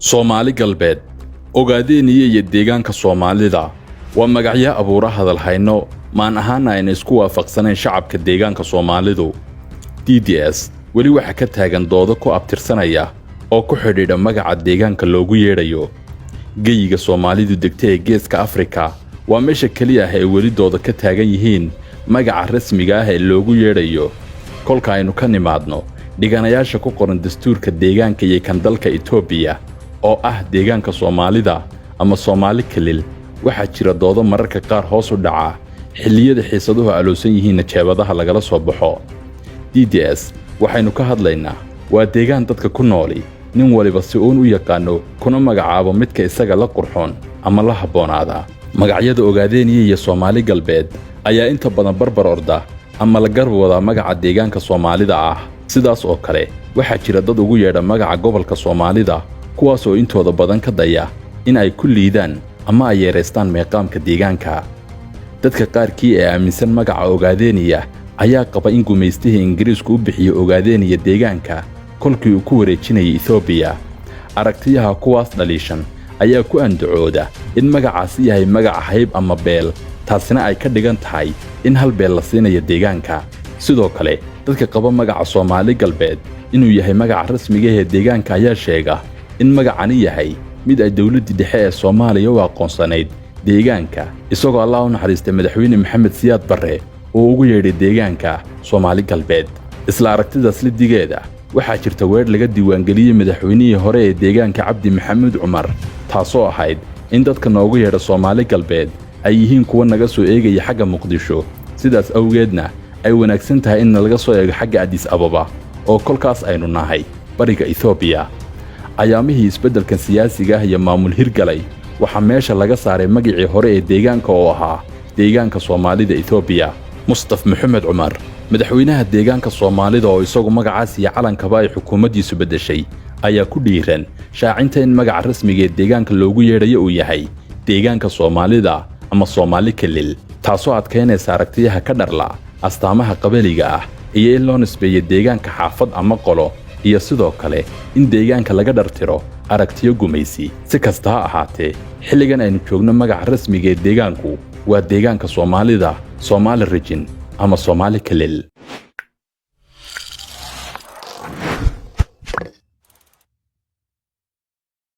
Soomaali galbeed ogaadeeniyay iyo deegaanka Soomaalida waa magacyo abuura hadal hayno maan ahaan ayna isku waafaqsaneen shacabka deegaanka Soomaalidu. DDS weli waxa ka taagan doodo ku abtirsanaya oo ku xidhiidha magaca deegaanka loogu yeedhayo. Geyiga Soomaalidu degtay Geeska Afrika waa meesha kaliya ah ee weli doodo ka taagan yihiin magaca rasmiga ah ee loogu yeedhayo. Kolka aynu ka nimaadno dhiganayaasha ku qoran dastuurka deegaanka iyo kan dalka Itoobiya oo ah deegaanka Soomaalida ama Soomaali Kalil waxa jira doodo mararka qaar hoos u dhaca xilliyada xiisaduhu aloosan yihiin jeebadaha lagala soo baxo. DDS waxaynu ka hadlaynaa waa deegaan dadka ku nooli nin waliba si uun u yaqaano kuna magacaabo midka isaga la qurxoon ama la habboonaada. Magacyada ogaadeeniyay iyo Soomaali galbeed ayaa inta badan barbar orda ama la garab wada magaca deegaanka Soomaalida ah. Sidaas oo kale waxa jira dad ugu yeedha magaca gobolka Soomaalida kuwaas oo intooda badan ka daya in ay ku liidaan ama ay yeereystaan meeqaamka deegaanka. Dadka qaarkii ee aaminsan magaca ogaadeeniya ayaa qaba in gumaystihii Ingiriisku u bixiyo ogaadeeniya deegaanka kolkii uu ku wareejinayay Itoobiya. Aragtiyaha kuwaas dhaliishan ayaa ku andacooda in magacaasi yahay magac hayb ama beel, taasina ay ka dhigan tahay in hal beel la siinayo deegaanka. Sidoo kale dadka qaba magaca Soomaali galbeed inuu yahay magaca rasmiga ah ee deegaanka ayaa sheega in magacani yahay mid ay dawladda dhexe ee Soomaaliya u aqoonsanayd deegaanka isagoo Allah u naxariistay madaxweyne Maxamed Siyaad Barre oo ugu yeedhay deegaanka Soomaali galbeed. Isla aragtidaas lidigeeda waxaa jirta weer laga diiwaangeliyay madaxweynihii hore ee deegaanka Cabdi Maxamuud Cumar taasoo ahayd in dadka noogu yeedha Soomaali galbeed ay yihiin kuwa naga soo eegaya xagga Muqdisho, sidaas awgeedna ay wanaagsan tahay in laga soo eego xagga Addis Ababa oo kolkaas aynu nahay bariga Itoobiya. Ayaamihii isbeddelkan siyaasiga ah iyo maamul hirgalay waxa meesha laga saaray magacii hore ee deegaanka oo ahaa deegaanka Soomaalida Itoobiya. Mustafa Maxamed Cumar madaxweynaha deegaanka Soomaalida oo isagu magacaas iyo calankaba ay xukuumaddiisu bedeshay ayaa ku dhiiran shaacinta in magaca rasmiga ee deegaanka loogu yeedhayo uu yahay deegaanka Soomaalida ama Soomaali Kalil, taasoo adkeynaysa aragtiyaha ka dharla astaamaha qabaliga ah iyo in loo nisbeeyo deegaanka xaafad ama qolo iyo sidoo kale in deegaanka laga dhartiro aragtiyo gumaysi. Si kasta ha ahaatee xilligan aynu joogno magaca rasmiga ee deegaanku waa deegaanka Soomaalida, Soomaali Region ama Soomaali Kalil.